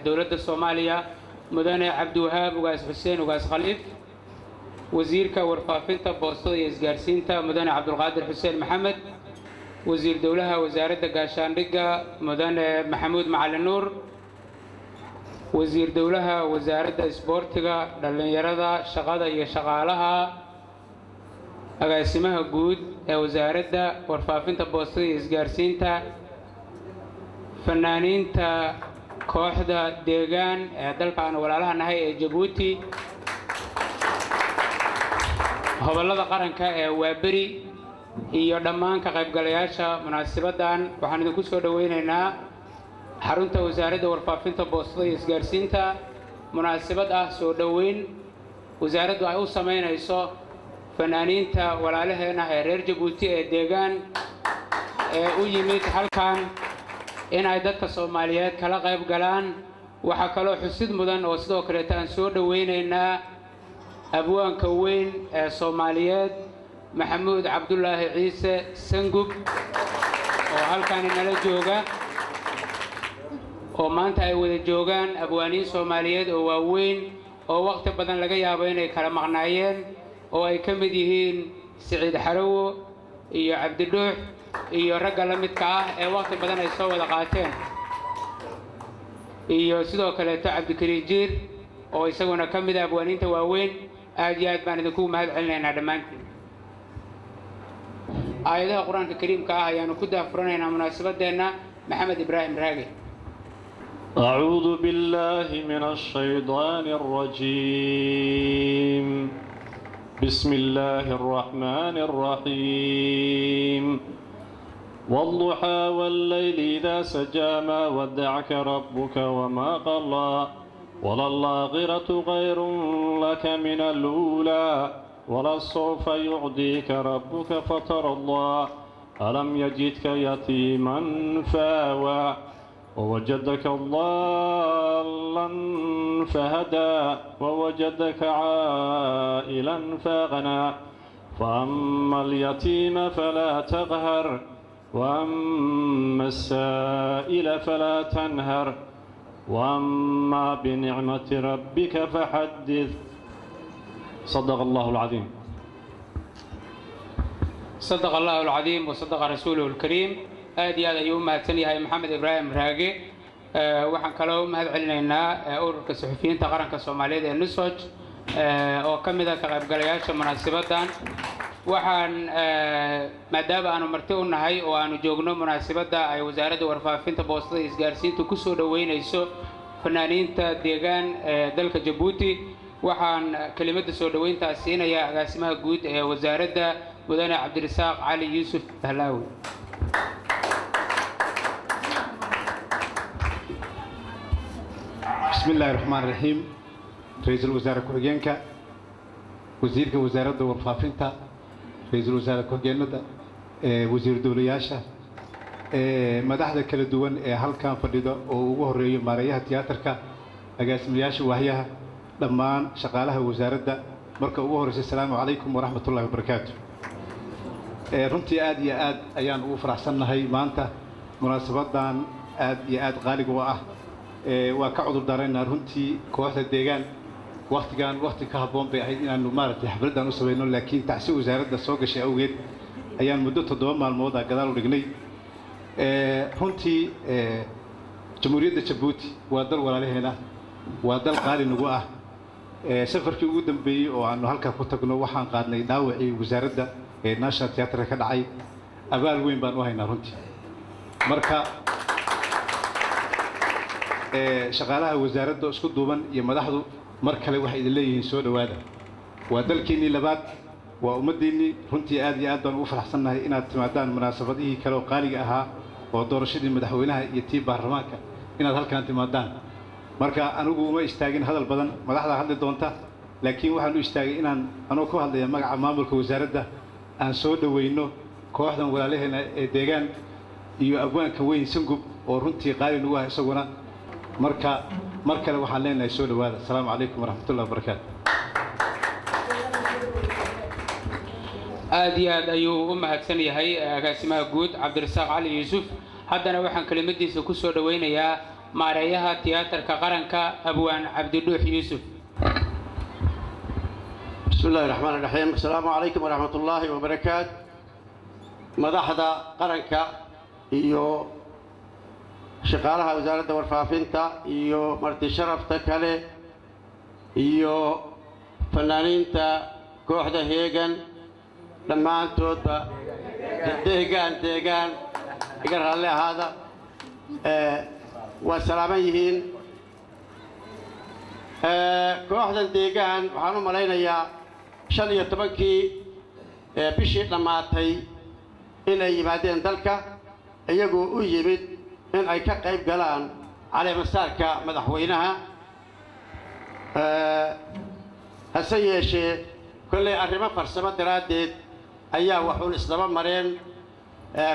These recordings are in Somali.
دولة الصومالية مدن عبد الوهاب وقاس حسين وقاس خليف وزيرك ورفافنتا بوسطة إسقارسينتا مدن عبد القادر حسين محمد وزير دولها وزارة قاشاندقة مدن محمود معالي النور وزير دولها وزارة إسبورتيغا دلنيرada shaqada iyo shaqaalaha agaasimaha guud ee wasaaradda warfaafinta boostada iyo isgaarsiinta fanaaniinta kooxda deegaan ee dalkan walaalaha nahay ee Djibouti gobolada qaranka ee Waaberi iyo dhammaan ka qaybgalayaasha munaasabaddan waxaan idinku soo dhaweynaynaa xarunta wasaaradda warfaafinta boostada iyo isgaarsiinta munaasabad ah soo dhaweyn wasaaraddu ay u sameynayso fanaaniinta walaalaheena ee reer Djibouti ee deegaan ee u yimid halkan in ay dadka Soomaaliyeed kala qayb galaan waxa kale xusid mudan oo sidoo kale taan soo dhaweynaynaa abwaanka weyn ee Soomaaliyeed Maxamuud Cabdullaahi Ciise Sangub oo halkan inala jooga oo maanta ay wada joogaan abwaaniin Soomaaliyeed oo waaweyn oo waqti badan laga yaabo inay kala maqnaayeen oo ay ka mid yihiin Saciid Xarawo iyo Cabdi Dhuux iyo ragga la midka ah ee waqti badan ay soo wada qaateen iyo sidoo kale Cabdi Kariim Jiir oo isaguna ka mid ah abwaaniinta waaweyn aad iyo aad baan idinku mahad celinaynaa dhammaantiin aayadaha Quraanka Kariimka ah ayaanu ku daafuranaynaa munaasabadeena Maxamed Ibraahim Raage أعوذ بالله من الشيطان الرجيم بسم الله الرحمن الرحيم والضحى والليل إذا سجى ما ودعك ربك وما قلى وللآخرة خير لك من الأولى وللسوف يعطيك ربك فترضى ألم يجدك يتيما فآوى ووجدك ضالا فهدى ووجدك عائلا فأغنى فأما اليتيم فلا تقهر وأما السائل فلا تنهر وأما بنعمة ربك فحدث صدق الله العظيم صدق الله العظيم وصدق رسوله الكريم aadi aad ayuu mahadsan yahay Maxamed Ibraahim Raage waxaan kaloo mahad celinaynaa ururka saxufiyiinta qaranka Soomaaliyeed ee Nusoj oo ka mid ah ka qaybgalayaasha munaasabaddan waxaan maadaama aanu marti u nahay oo aanu joogno munaasabadda ay wasaaradda warfaafinta boostada iyo isgaarsiinta ku soo dhaweynayso fanaaniinta deegaan ee dalka Djibouti waxaan kalimadda soo dhaweynta siinayaa agaasimaha guud ee wasaaradda mudane Cabdirasaaq Cali Yuusuf Dahlaawi بسم الله الرحمن الرحيم رئيس الوزراء كوجينكا وزيرك وزارة ورفافنتا رئيس الوزراء كوجيندا وزير دولياشا مدحدا كلا دوان halkan fadhido oo ugu horeeyo maarayaha tiyaatarka agaasimayaasha waahiyaha dhammaan shaqaalaha wasaaradda marka ugu horeysa assalaamu calaykum waraxmatullaahi wabarakaatuh runtii aad iyo aad ayaan ugu faraxsanahay maanta munaasabadan aad iyo aad qaali u ah waa ka cudur daarayna runtii kooxda deegaan waqtigan waqti ka haboon bay ahayd inaanu maartay xafladan u sameeyno laakiin taasi wasaaradda soo gashay awgeed ayaan muddo 7 maalmood gadaal u dhignay runtii jamhuuriyadda Djibouti waa dal walaalaheena waa dal qaali nagu ah safarkii ugu dambeeyay oo aanu halka ku tagno waxaan qaadnay dhaawacii wasaaradda ee National Theatre ka dhacay abaal weyn baan u haynaa runtii marka shaqaalaha wasaaradda isku duuban iyo madaxdu mar kale waxa idin leeyihiin soo dhawaada waa dalkeenii labaad waa ummadeenii runtii aad iyo aad baan ugu faraxsanahay inaad timaadaan munaasabadihii kale oo qaaliga ahaa oo doorashadii madaxweynaha iyo tii baarlamaanka inaad halkan timaadaan marka anigu uma istaagin hadal badan madaxda hadli doonta laakiin waxaan u istaagay inaan anoo ku hadlaya magaca maamulka wasaaradda aan soo dhaweyno kooxdan walaalaheena ee deegaan iyo abwaanka weyn Sangub oo runtii qaali nagu ah isaguna marka markale waxaan leenahay soo dhawaada assalaamu calaykum waraxmatullaahi wabarakaatuh aad iyo aad ayuu u mahadsan yahay agaasimaha guud Cabdirasaaq Cali Yuusuf haddana waxaan kelimadiisa ku soo dhaweynayaa maareeyaha tiyaatarka qaranka abwaan cabdidhuux yuusuf. بسم الله الرحمن الرحيم. السلام عليكم ورحمة الله وبركاته. مدحدا قرنكا iyo shaqaalaha wasaaradda warfaafinta iyo marti sharafta kale iyo fanaaniinta kooxda heegan dhammaantoodba deegaan iga raalli ahaada waa salaaman yihiin. kooxdan deegaan waxaan u malaynayaa 15kii bishii dhammaatay inay yimaadeen dalka iyagoo u yimid in ay ka qayb galaan caleemasaarka madaxweynaha. hase yeeshee kolley arrimo farsamo daraaddeed ayaa waxuun isdaba mareen.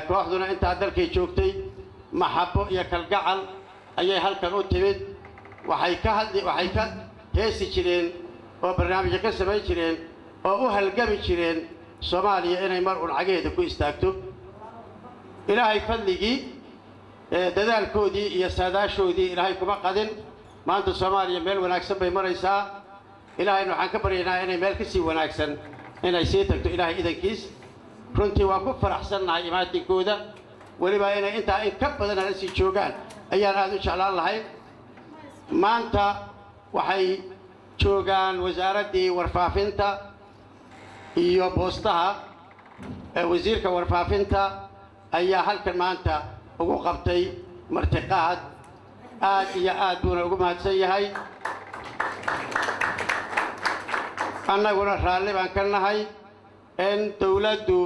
kooxduna intaa dalkay joogtay maxabo iyo kalgacal ayay halkan u timid. waxay ka heesi jireen oo barnaamijyo ka samayn jireen oo u halgami jireen Soomaaliya inay mar uun cageeda ku istaagto. ilaahay fadligii dadaalkoodii iyo saadaashoodii ilaahay kuma qadin. maanta Soomaaliya meel wanaagsan bay maraysaa. ilaahayna waxaan ka baryaynaa inay meel ka sii wanaagsan inay sii tagto ilaahay idankiis. runtii waan ku faraxsannahay imaatinkooda, weliba inay intaa in ka badan hala sii joogaan ayaan aad u jeclaan lahayn. maanta waxay joogaan wasaaraddii warfaafinta iyo boostaha. wasiirka warfaafinta ayaa halkan maanta ugu qabtay martiqaad aad iyo aad buuna ugu mahadsan yahay. annaguna raalli baan ka nahay in dawladdu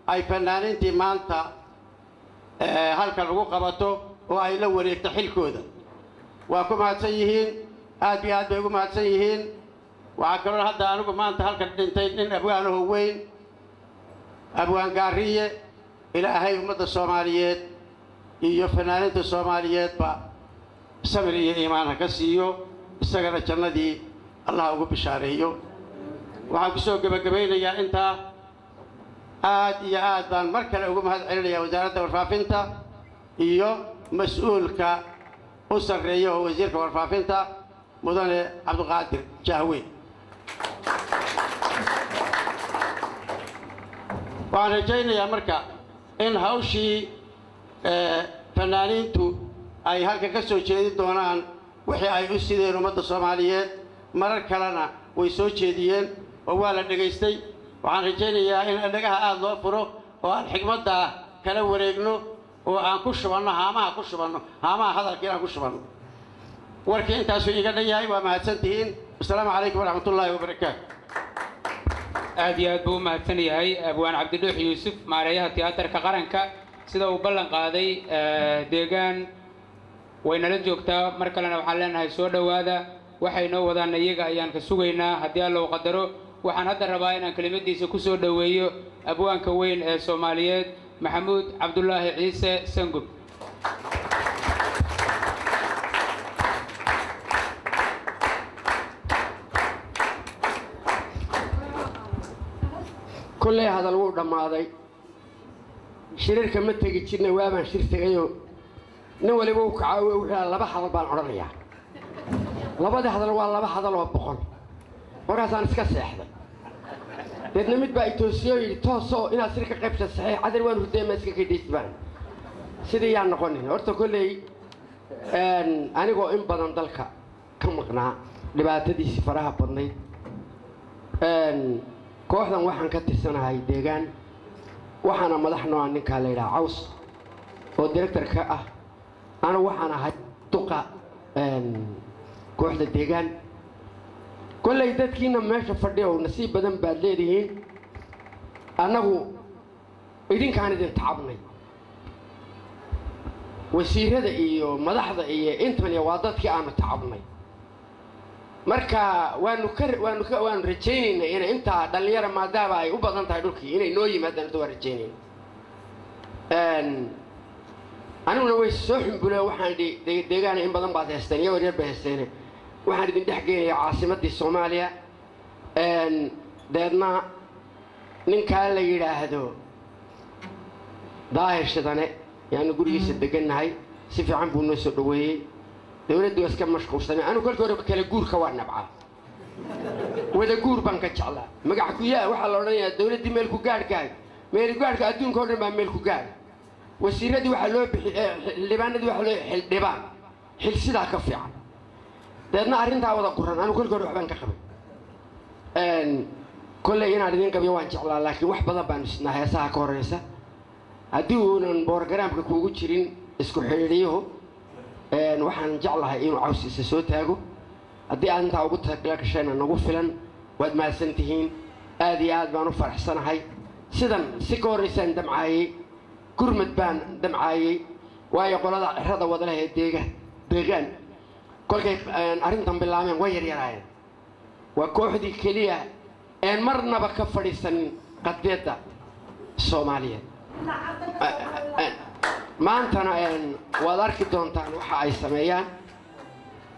ay fanaaniintii maanta halkan ugu qabato oo ay la wareegto xilkooda. waa ku mahadsan yihiin, aad iyo aad bay ugu mahadsan yihiin. waxaa kaloo hadda anigu maanta halkan dhintay nin abwaanaho weyn, abwaan gaariye. ilaahay ummadda Soomaaliyeed iyo fanaaniinta Soomaaliyeedba sabir iyo iimaan ha ka siiyo, isagana jannadii allah ugu bishaareeyo. waxaan ku soo gabagabaynayaa intaa. aad iyo aad baan mar kale ugu mahad celinayaa wasaaradda warfaafinta iyo mas'uulka u sarreeya oo wasiirka warfaafinta mudane cabdiqaadir jahweyn. waxaan rajaynayaa marka in hawshii fanaaniintu ay halkan ka soo jeedin doonaan wixii ay u sideen ummadda Soomaaliyeed. marar kalena way soo jeediyeen oo waa la dhegaystay. waxaan rajaynayaa in dhagaha aad loo furo oo aan xigmadda kala wareegno oo aan ku shubanno haamaha hadalka inaan ku shubanno. warkii intaasuu iga dhan yahay. waa mahadsantihiin. asalaamu calaykum waraxmatullaahi wabarakaatu. aad iyo aad buu u mahadsan yahay abwaan cabdidhuux yuusuf, maareeyaha tiyaatarka qaranka. sida uu ballan qaaday deegaan waynala joogtaa. mar kalena waxaan leenahay soo dhowaada. waxay noo wadaan iyaga ayaan ka sugaynaa haddii alla uu qadaro. waxaan hadda rabaa inaan kelimadiisa ku soo dhoweeyo abwaanka weyn ee Soomaaliyeed maxamuud cabdulaahi ciise sangub. kulley hadal wuu dhammaaday. shirarka ma tegi jirnay, waabaan shir tegayo nin waliba uu kacaawiyo wuxuu laba hadal baan odhanayaa. labada hadal waa laba hadal oo boqon. markaasaan iska seexday. deedna mid baa itoosiyo yidhi toosoo inaad shir ka qaybsa saxiix cadar waan hurdeema iska kadhiisbaan. sidii yaan noqonin. horta kolley anigoo in badan dalka ka maqnaa dhibaatadiisii faraha badnayd. kooxdan waxaan ka tirsanahay deegaan. waxaana madax nooca ninkaa la yidhaha caws oo director ka ah. ana waxaan ahay duqa kooxda deegaan. kolley dadkiina meesha fadhiya oo nasiib badan baad leedihiin. annagu idinkaan idin tacabnay. wasiirada iyo madaxda iyo intaniya waa dadkii aanu tacabnay. marka waanu rajaynaynaa inay intaa dhalinyaro maadaama ay u badan tahay dhulkii inay noo yimaadaan. waa rajaynayna. aniguna way soo xumbuleen. waxaan deegaana in badan baad heesteen iyo wareer bay heesteen. waxaan idin dhex geynayaa caasimaddii Soomaaliya. deedna ninkaa la yidhaahdo daahir shidane yaanu gurigiisa degannahay. si fiican buu noo soo dhoweeyey. dawladdu iska mashquulsanay anu kolka hore kala guurka waa nabcaa wada guur baan ka jeclaa magac ku yaa waxa la odhanayaa dawladdii meel ku gaadhkaay meel gaadhka adduunka oo dhan baa meel ku gaadh wasiiradii waxa loo bixiyay xildhibaanadii waxa loo xildhibaan xil sidaa ka fiican deedna arrintaa wada quran anu kolka hore waxbaan ka qabay kolley inaan idin qabiyo waan jeclaa laakiin wax badan baan isnaa heesaha ka horeysa haddii uunan borogaraamka kuugu jirin isku xidhiidhiyuhu waxaan jeclahay inuu cawsiisa soo taago haddii aad intaa ugu talagashayna nagu filan waad mahadsan tihiin aad iyo aad baan u faraxsanahay sidan si ka horreysaan damcaayey gurmad baan damcaayey waayo qolada cirada wada leh ee deegaan kolkay arrintan bilaabeen way yaryaraayeen waa kooxdii keliya een marnaba ka fadhiisanin qadiyadda soomaaliyeed maantana waad arki doontaan waxa ay sameeyaan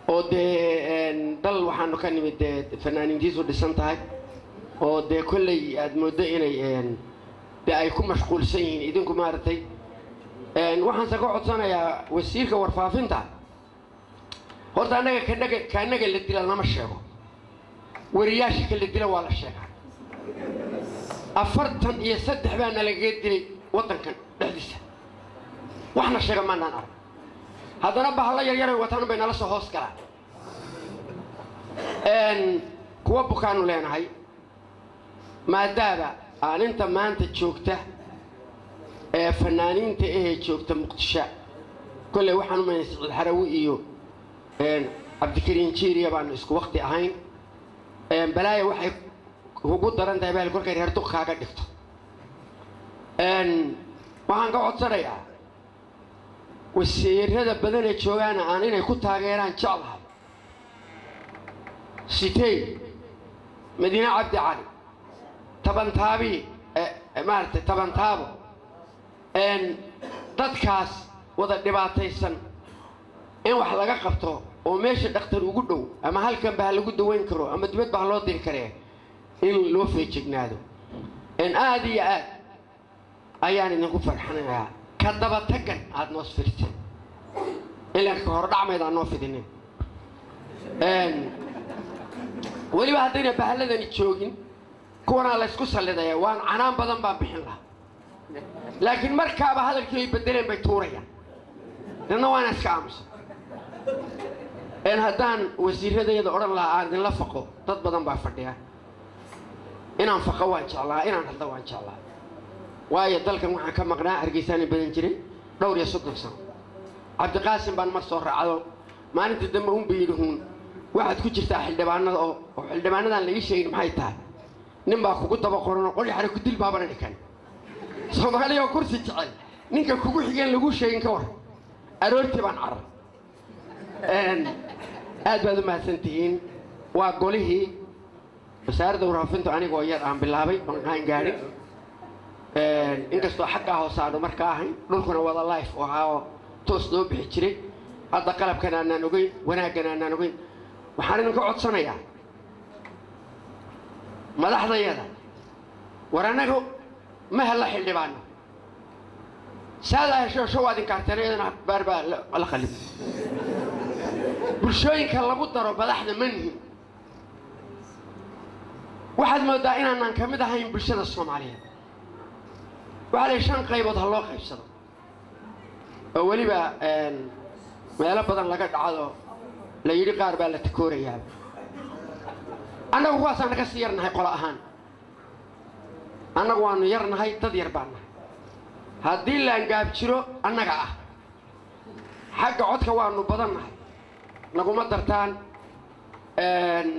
oo dee dal waxaanu ka nimid dee fanaaniintiisu dhisan tahay oo dee kolley aad mooddo inay dee ay ku mashquulsan yihiin idinku maaragtay waxaanse ka codsanayaa wasiirka warfaafinta horta annaga kaanaga la dila lama sheego wariyaasha kala dila waa la sheegaa 43 baa nalagaga dilay waddankan dhexdiisa waxna sheega maanaan arag haddana bahalla yaryaray wataan bay nala soo hoos galaan kuwa bukaanu leenahay maadaaba aan inta maanta joogta ee fanaaniinta ahee joogta muqdisho kolley waxaan u maynay Siciid Xarawi iyo cabdikariin jiiriya baanu isku waqti ahayn balaaya waxay ugu daran tahay baa kolkay reer duq kaaga dhigto waxaan ka codsanayaa wasiirada badan ee joogaana aan inay ku taageeraan jeclahay sitay madiine cabdi cali tabantaabi maaragtay tabantaabo dadkaas wada dhibaataysan in wax laga qabto oo meesha dhakhtar ugu dhow ama halkan baa lagu daweyn karo ama dibad baa loo diri karee in loo feejignaado aad iyo aad ayaan idinku farxanayaa ka daba tagan aad noo sfirteen ilaa ka hor dhacmayda noo fidinin weliba haddayna bahalladani joogin kuwanaa la isku sallidaya waan canaan badan baan bixin lahaa laakiin markaaba hadalkii ay bedeleen bay tuurayaan dadna waana iska aamusan haddaan wasiiradayada odhan lahaa aan idinla faqo dad badan baa fadhiya inaan faqo waan jeclaa inaan hadda waan jeclaa waayo dalkan waxaan ka maqnaa hargeysaani badan jiray dhowr iyo 30 sano cabdiqaasim baan mar soo raacdo maalintii dambe un bay yidhuun waxaad ku jirtaa xildhibaanada oo xildhibaanadan la ii sheegin maxay tahay nin baa kugu daba qoran oo qoli xare ku dil baabana dhikan Soomaaliya oo kursi jecel ninka kugu xigeen lagu sheegin ka war aroortii baan carar aad baad u mahadsantihiin waa golihii wasaaradda warfaafinta anigoo yar aan bilaabay aan gaadhin inkastoo xagga hoosaano markaa ahayn dhulkuna wada life oo ahaa oo toos loo bixi jiray hadda qalabkan aanaan ogeyn wanaaggan aanaan ogeyn waxaan idinka codsanayaa madaxdayada war annagu ma hella xildhibaano saadaa hesho show aad inkaarteen iyadana baar baa la qalib bulshooyinka lagu daro madaxda manhi waxaad moodaa inaanan ka mid ahayn bulshada Soomaaliyeed waxaa la 5 qaybood ha loo qaybsado oo weliba meelo badan laga dhacdo la yidhi qaar baa la takoorayaa annagu kuwaasaan ka sii yarnahay qola ahaan annagu waanu yarnahay dad yar baan nahay haddii laan gaab jiro annaga ah xagga codka waanu badan nahay naguma dartaan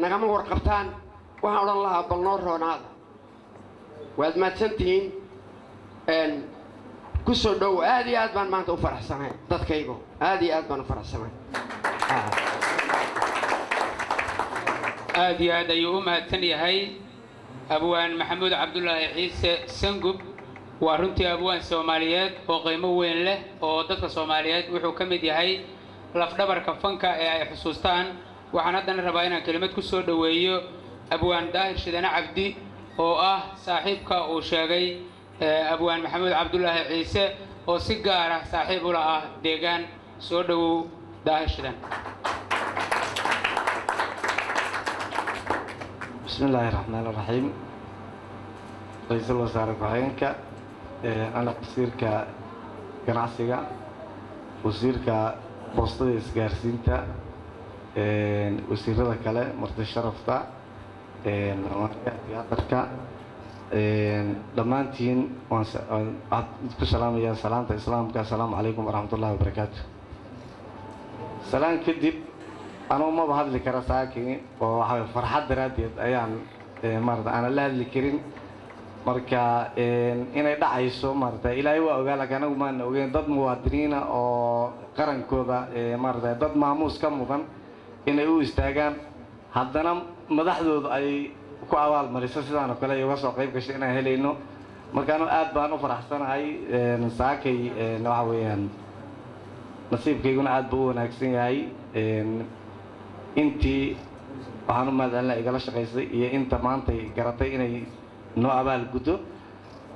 nagama warqabtaan waxaan odhan lahaa bal noo roonaada waad mahadsantihiin ku soo dhow aad iyo aad baan maanta u faraxsanahay dadkaygu aad iyo aad baan u faraxsanahay aad iyo aad ayuu u mahadsan yahay abwaan maxamuud cabdullaahi ciise sangub waa runtii abwaan Soomaaliyeed oo qiimo weyn leh oo dadka Soomaaliyeed wuxuu ka mid yahay lafdhabarka fanka ee ay xusuustaan waxaan haddana rabaa inaan kelimad ku soo dhaweeyo abwaan daahir shidana cabdi oo ah saaxiibka uu sheegay abwaan maxamuud cabdullaahi ciise oo si gaar ah saaxiib u la ah deegaan soo dhawow daahir shidan. بسم الله الرحمن الرحيم. رئيس الوزراء كحينك أنا وزيرك ganacsiga wasiirka boostada isgaarsiinta wasiirada kale marti sharafta tiyaatarka dhammaantiin waan ku salaamayaa salaanta islaamka assalaamu calaykum waraxmatullahi wabarakaatu. salaan kadib anuu maba hadli kara saakin oo waxa farxad daraaddeed ayaan maarta aan la hadli karin marka inay dhacayso maarta ilaahay waa ogaa laakiin anagu maan ogeyn dad muwaadiniina oo qarankooda maarta dad maamuus ka mudan inay u istaagaan haddana madaxdooda ay ku abaal mariso sidaan oo kale ay uga soo qayb gashay inaan helayno markaanu aad baan u faraxsanahay saakay waxa weeyaan nasiibkayguna aad buu u wanaagsan yahay intii waxaan u mahadcelinaa igala shaqaysay iyo inta maantay garatay inay noo abaal guddo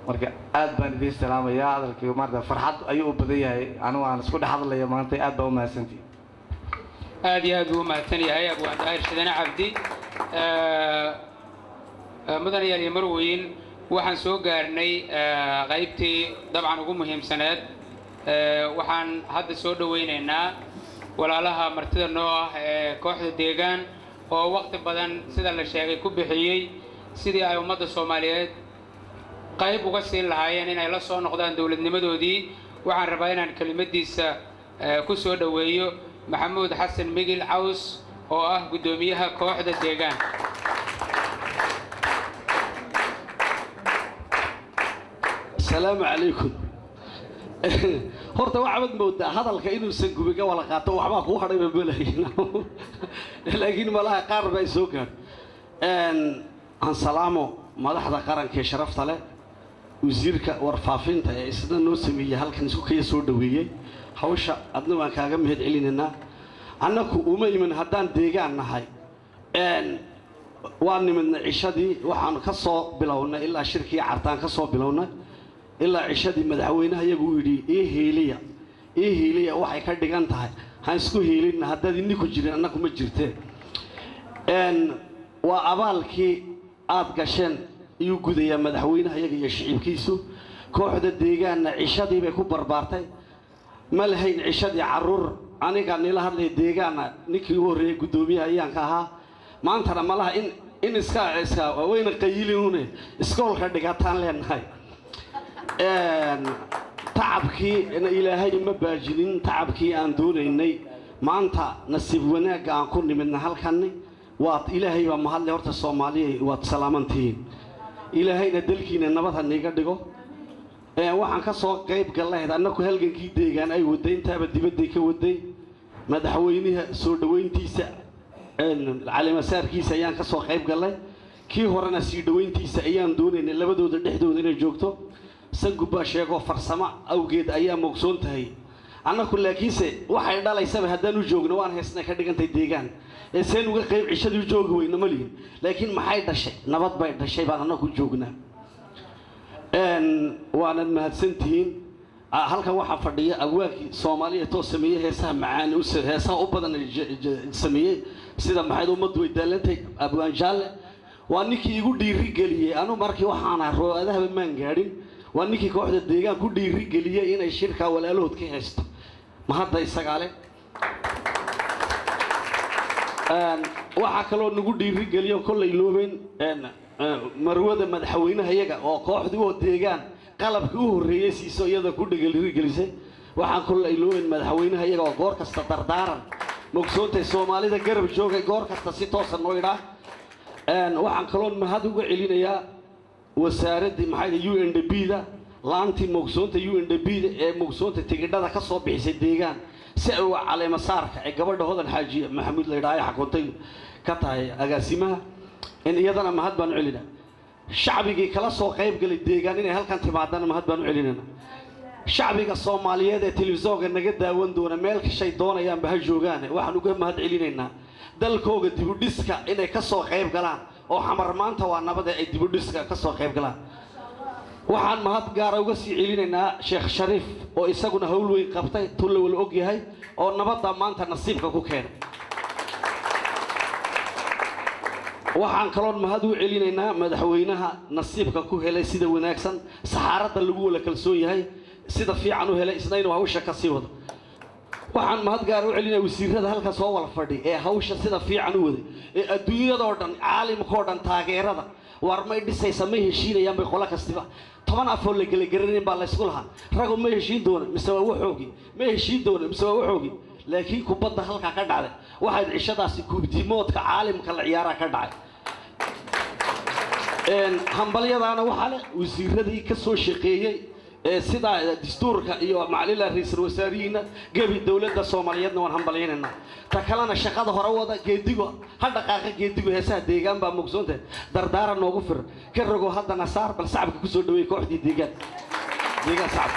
marka aad baan idiin salaamayaa hadalkii maanta farxad ayuu u badan yahay anigu aan isku dhex hadlaya maanta aad baa u mahadsantihi aad iyo aad buu u mahadsan yahay abwaan daahir shidane cabdi. mudanayaal iyo marweyn waxaan soo gaarnay qaybtii dabcan ugu muhiimsaneed. waxaan hadda soo dhawaynaynaa walaalaha martida noo ah ee kooxda deegaan oo waqti badan sida la sheegay ku bixiyey sidii ay ummadda Soomaaliyeed qayb uga siin lahaayeen inay la soo noqdaan dawladnimadoodii. waxaan rabaa inaan kelimadiisa ku soo dhaweeyo maxamuud xasan migil caws oo ah gudoomiyaha kooxda deegaan. السلام عليكم. horta waxaad moodaa hadalka inuu san gubiga wala qaato waxba ku haray balaayin laakiin malaha qaar bay soo gaar aan salaamo madaxda qaranka ee sharafta leh wasiirka warfaafinta ee isna noo sameeyay halkan isku kaya soo dhaweeyay hawsha adna waan kaaga mahad celinayna annaku uma iman haddaan deegaan nahay waan nimidna cishadii waxaan ka soo bilownay ilaa shirkii cartaan ka soo bilownay ilaa cishadii madaxweynaha iyagu yidhi ii hiiliya waxay ka dhigan tahay ha isku hiilin haddaad idinku jirin annaku ma jirteen waa abaalkii aad gasheen iyuu gudayaa madaxweynaha iyaga iyo shicibkiisu kooxda deegaanna cishadii bay ku barbaartay ma lahayn cishadii carruur aniga nila hadlay deegaanna ninkii ugu horreeyay guddoomiyaha ayaan ka ahaa maantana malaha in iska wayna qayilinune iskoolka dhigataan leenahay tacabkii ilaahay ma baajinin tacabkii aan doonaynay maanta nasiib wanaagga aan ku nimidna halkanni waad ilaahay baa mahadle horta Soomaaliya waad salaamantihiin ilaahayna dalkiina nabad ha niga dhigo waxaan ka soo qayb galay annagu halgankii deegaan ay waday intaaba dibadda ka waday madaxweynaha soo dhaweyntiisa cali masaarkiisa ayaan ka soo qayb galay kii horena sii dhaweyntiisa ayaan doonaynay labadooda dhexdooda inay joogto sanguba sheego farsamo awgeed ayaa moogsoon tahay annagu laakiinse waxay dhalaysaba haddaan u joogno waan heesnay ka dhigantay deegaan ee seen uga qayb cishadii joogi weyna ma lihin laakiin maxay dhashay nabad bay dhashay baan annagu joognaa waanad mahadsantihiin halkan waxaa fadhiya abwaabkii Soomaaliya too sameeyay heesaha macaan heesaha u badan sameeyay sida maxay ummaddu way daalantay abwaan jaalle waa ninkii igu dhiiri galiyay anu markii waxaan ahaa rooadaha maan gaadhin waa ninkii kooxda deegaan ku dhiiri galiyay inay shirka walaalood ka heesto ma hadda isagaale waxa kale oo nagu dhiiri galiyo kollay loobeen marwada madaxweynaha iyaga oo kooxdu oo deegaan qalabkii u horeeyay siiso iyada ku dhiiri gelisay waxaan kollay loobeen madaxweynaha iyaga oo goor kasta dardaaran moogsoonta Soomaalida garab joogay goor kasta si toosan oo idhaa waxaan kaloo mahad uga celinayaa wasaaradda maxay UNDP-da laantii moogsoonta UNDP-da ee moogsoonta tigidhada ka soo bixisay deegaan si ay u caleema saarka ee gabadha hodan xaaji maxamuud la yiraahdo xakuntay ka tahay agaasimaha in iyadana mahad baan u celinaa shacbigii kala soo qayb galay deegaan inay halkan timaadana mahad baan u celinaa shacbiga Soomaaliyeed ee televisionka naga daawan doona meel ka shay doonayaan bah joogaan waxaan uga mahad celinaynaa dalkooga dib u dhiska inay ka soo qayb galaan oo xamar maanta waa nabada ay dib u dhiska ka soo qayb galaan waxaan mahad gaara uga sii celinaynaa sheekh shariif oo isaguna hawl weyn qabtay tulle wala og yahay oo nabadda maanta nasiibka ku keenay waxaan kaloon mahad u celinaynaa madaxweynaha nasiibka ku helay sida wanaagsan saxaaradda lagu wala kalsoon yahay sida fiican u helay isna inuu hawsha ka sii wado waxaan mahad gaar u celinayaa wasiirada halka soo wala fadhi ee hawsha sida fiican u waday ee adduunyada oo dhan caalamka oo dhan taageerada war may dhisaysa ma heshiinayaan bay qola kastiba 10 afoo la gala garanin baa la isku lahaa rago ma heshiin doona mise waa waxoogi ma heshiin doona mise waa waxoogi laakiin kubadda halka ka dhacday waxay cishadaasi kubdimoodka caalamka la ciyaara ka dhacay hambalyadaana waxa la wasiiradii ka soo shaqeeyay sida dastuurka iyo macalila ra'iisul wasaariina gabi dawladda Soomaaliyeedna waan hambalyeynaa ta kalena shaqada hore wada geedigo hal dhaqaaqa geedigo heesaha deegaan baa mugsoonta dardaara noogu fir ka rogo haddana saar bal shacabka ku soo dhaweey kooxdii deegaan shacab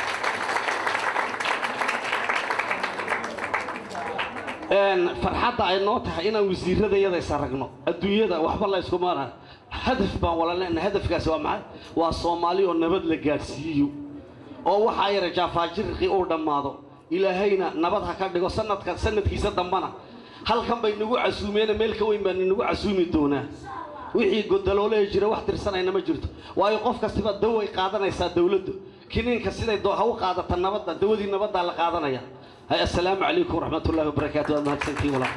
farxadda ay noo tahay inaan wasiirada iyada isaragno adduunyada waxba la isku maana hadaf baan wala leenahay hadafkaasi waa maxay waa Soomaali oo nabad la gaarsiiyo oo waxa ay rajaafajirqi oo dhamaado ilaahayna nabad ha ka dhigo sanadkiisa dambana halkan bay nagu casuumeen meel ka weyn baan nagu casuumi doonaa wixii godaloole jira wax tirsanayna ma jirto waayo qof kasta dawo ay qaadanaysaa dawladdu kiniinka siday ha u qaadata nabadda dawadii nabadda la qaadanaya assalaamu calaykum waraxmatullaahi wabarakaatuh mahadsantiin walaal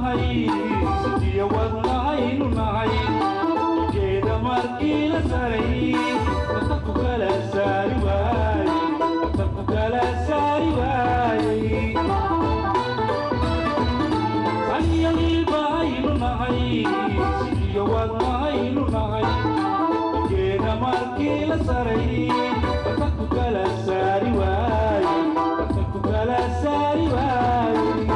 nahay sidiya wadnahaynu nahay geeda markii la saray dadku kala saari waayey dadku kala saari waayey aniya liilbahaynu nahay sidiya wadnahaynu nahay geeda markii la saray dadku kala saari waayey dadku kala saari waayey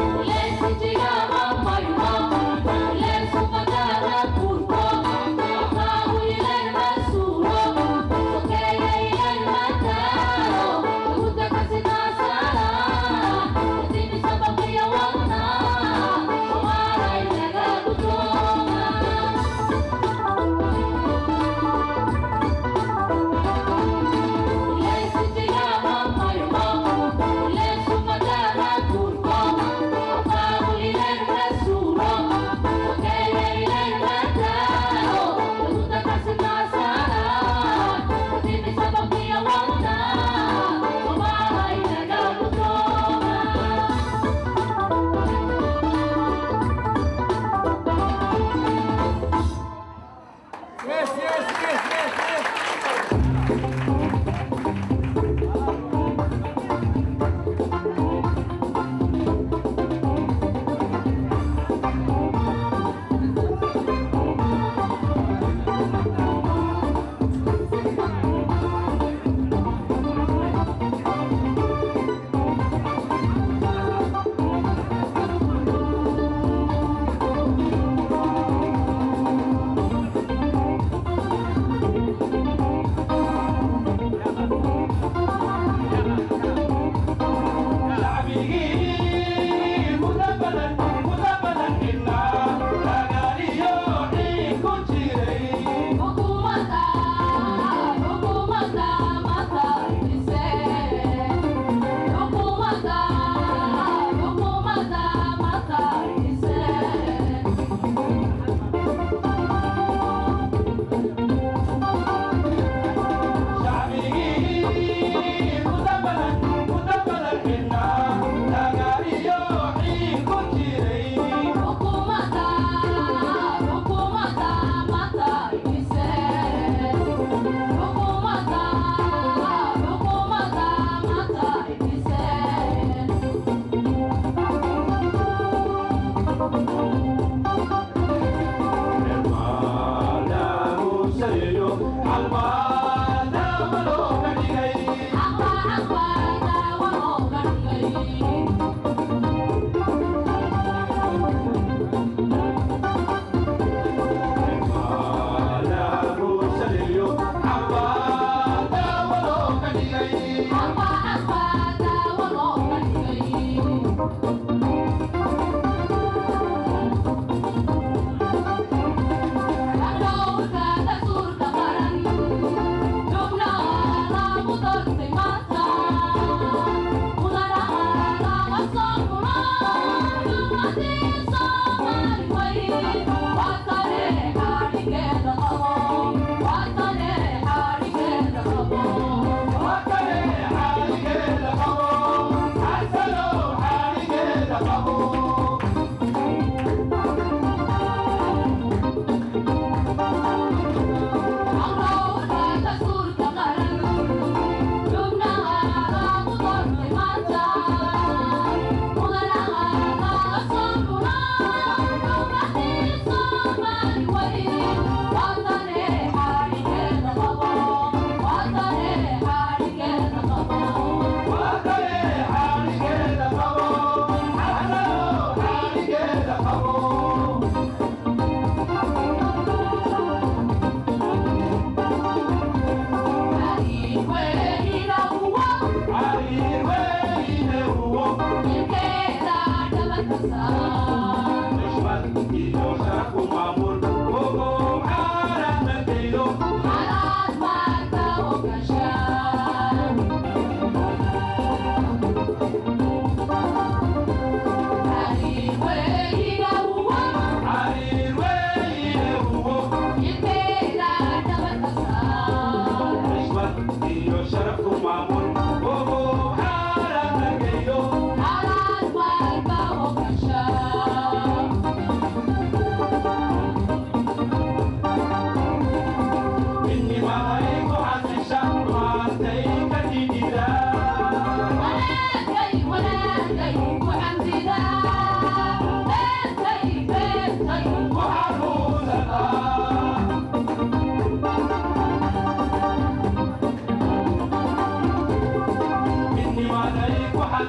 Shut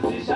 Thank you.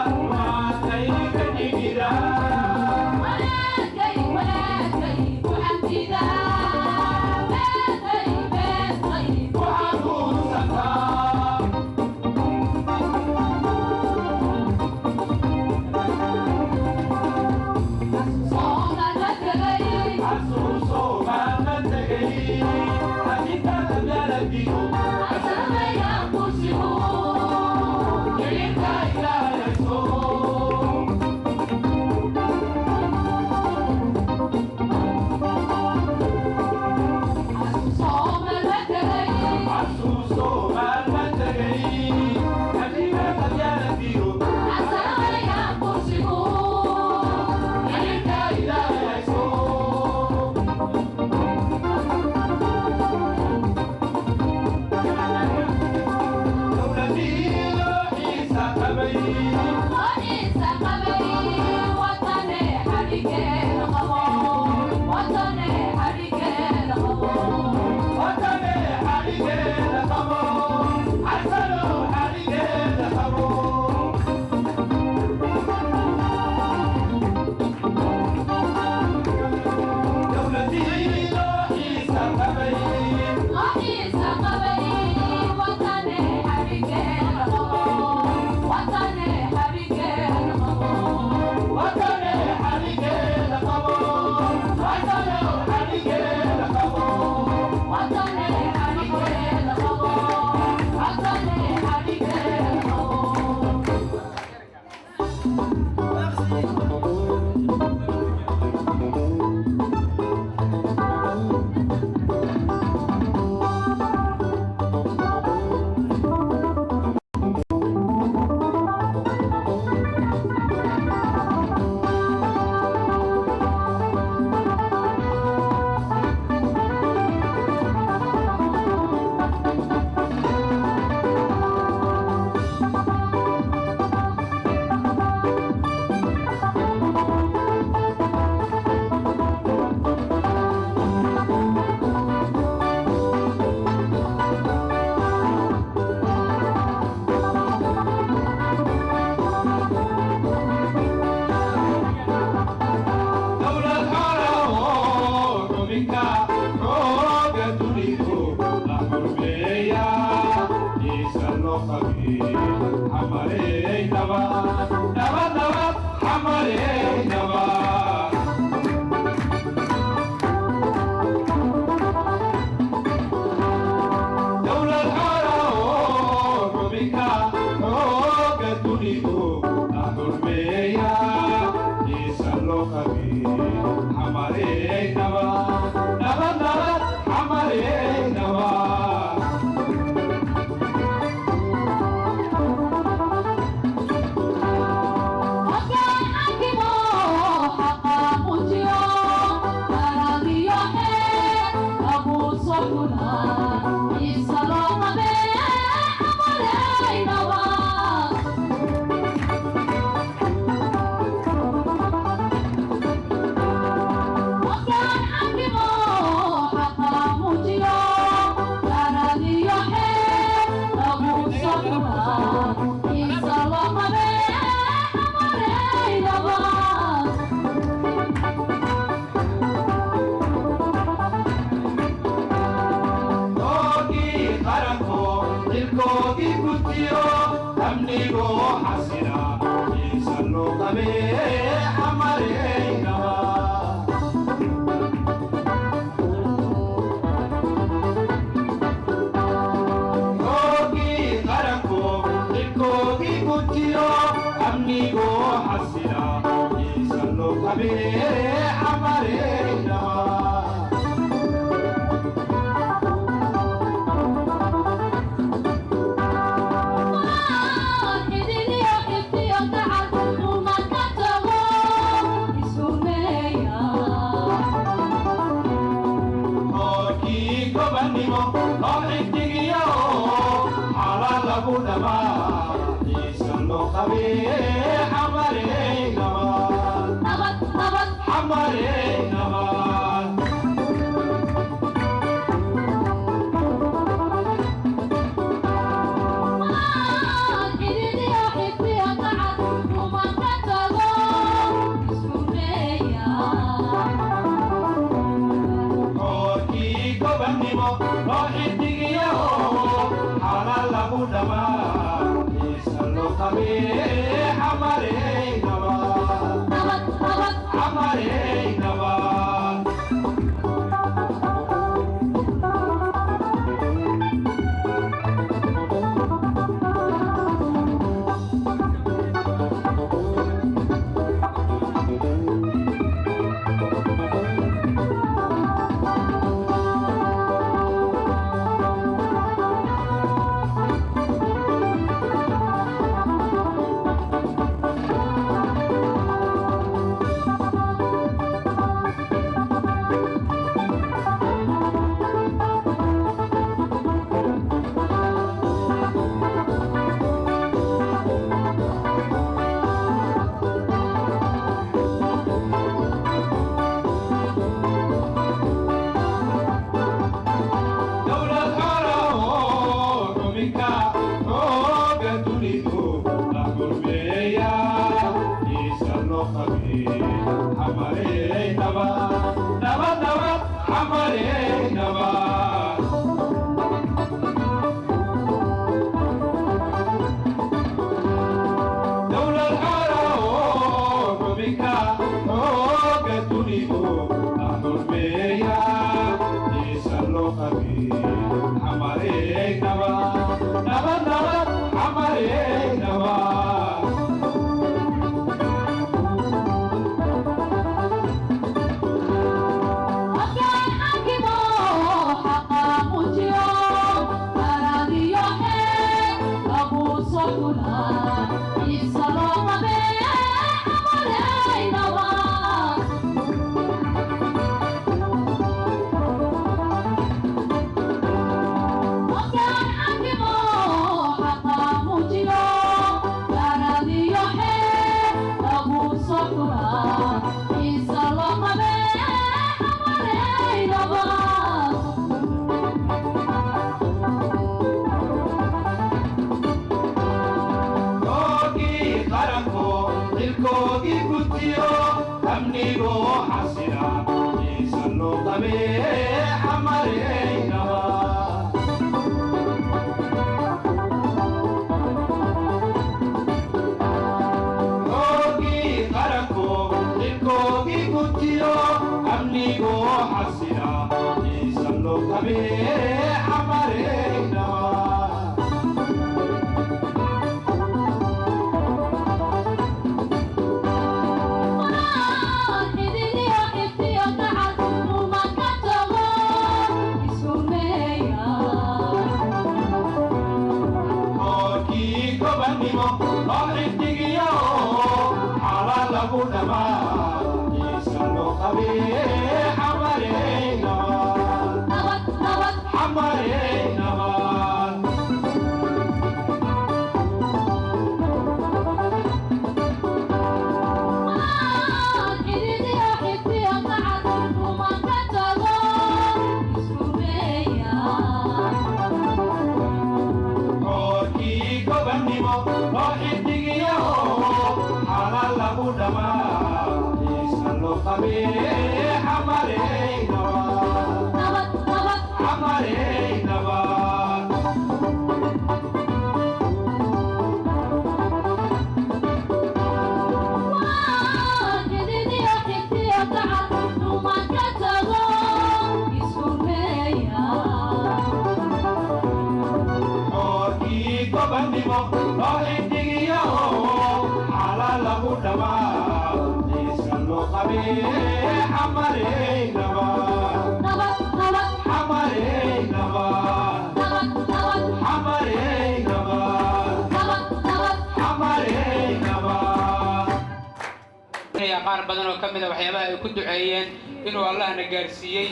qaar badan oo kamid ah waxyaabaha ay ku duceeyeen inuu Allahna gaarsiiyay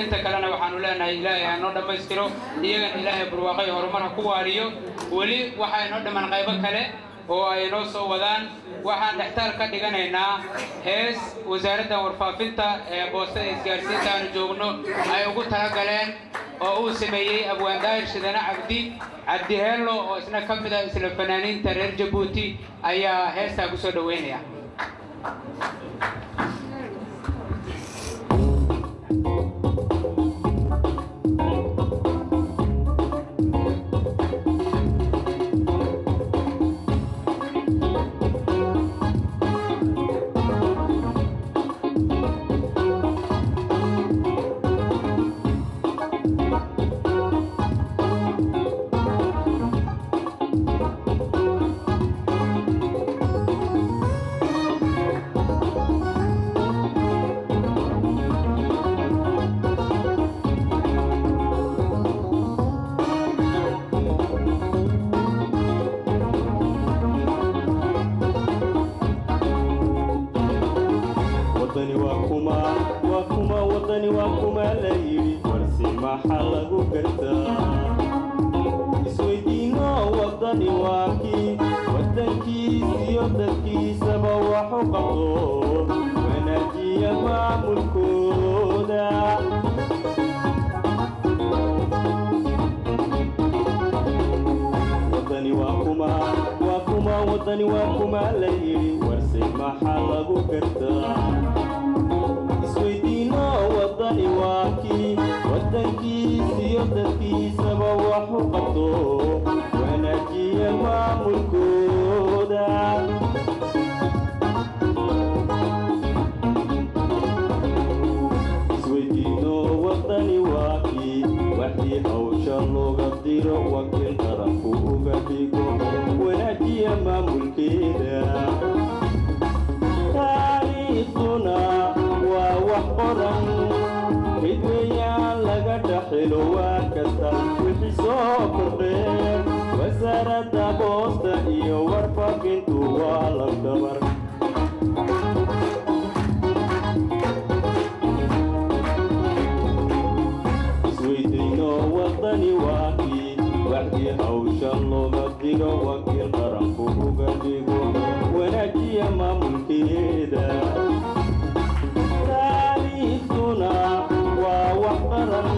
inta kalena waxaanu leenahay Ilaahay ha noo dhameystiro iyagana Ilaahay barwaaqo iyo horumar ha ku waariyo wali waxa inoo dhaman qaybo kale oo ay noo soo wadaan waxaan dhextaal ka dhiganaynaa hees wasaaradda warfaafinta ee boostada isgaarsiinta aan joogno ay ugu talagaleen oo uu sameeyay abwaan daahir shidana cabdi heello oo isna kamid ah isla fanaaniinta reer Jabuuti ayaa heestaa ku soo dhaweynaya maxalagu kartaa isweydiino wadani waakii wadankiisiyo dadkiisaba wax u qabto wanaajiya maamulkooda wadani waa kuma la yidhi warse maxaa lagu gartaa isweydiino wadani waakii wadankiisiyo dadkiisaba wax u qabto wanaajiya maamulkooda isweydiino wadani waakii waxii hawsha looga diro wakiil qaranku uga dhigo wanaajiya maamulkeeda taariikhduna waa wax qoran mid weeyaan laga dhaxilo waa kasta wixii soo kordheen wasaaradda boosta iyo warfaafintu waa lafdhabar isweydiino wadani waakii waxdii hawsha looga diro wakiil qaranku uga dhigo wanaajiya maamulkeeda taariikhduna waa wax qaran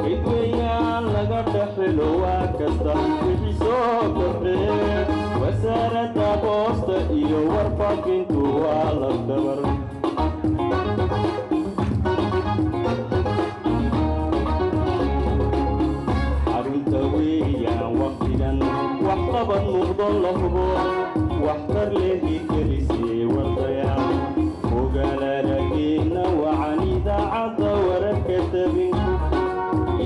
cid weeyaan laga dhaxilo waa kasta wixii soo kordheen wasaaradda boosta iyo warfaafintu waa lafdhabar waxqabad muuqdo la hubo waxtar lehi gelisee wardaya ogaalarageena wacan idaacadda wararka tabin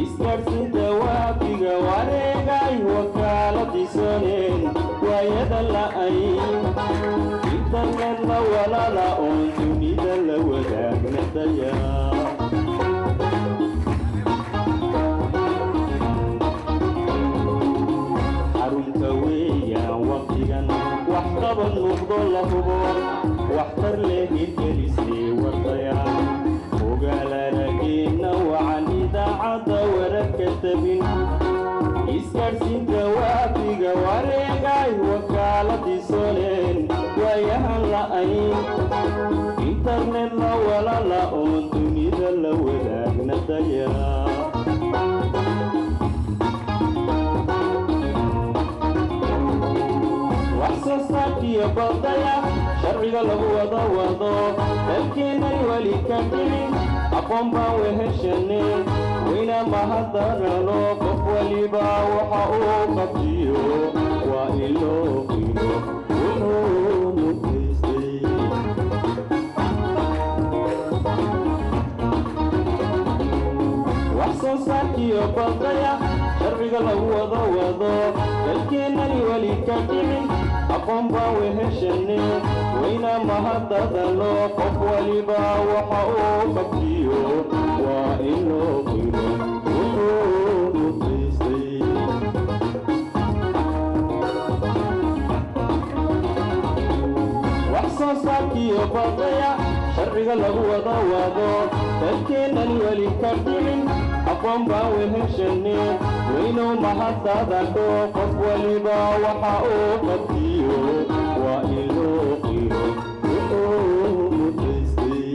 isgaadhsinta waafiga wareegay wakaaladisooneen waayada la'ayn internet la walala oon dunida la wadaagnadaya waxqabad muuqdo la hubo waxtar lehi gelisee wardaya ogaalarageena wacan idaacadda wararka tabin isgaadhsinta waafiga wareegay wakaaladisooneen waayahan la'ayn internet la walala oon dunida la wadaagnadaya waxsoosaarkiyo baldaya sharciga lagu wado dalkeenay weli ka dhicin aqoon baan weheshane wayna mahadarano qof waliba waxa uu qabtiyo waa in loo qino wuxuu mutaystay waxsoosaarkiyo baldaya sharciga lagu wado dalkeenay weli ka dhicin aqoon baan weheshane wayna mahadadano qof waliba waxa uu qabtiyo waa in loo qino wuxuu mutaystay waxsoosaarkiyo baldaya sharciga lagu wado dalkeenani weli ka dhicin aqoon baan weheshane waynu mahadadano qof waliba waxa uu qabtiyo waa in loo qino wuxuu mutaystay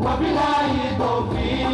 وبالله التوفيق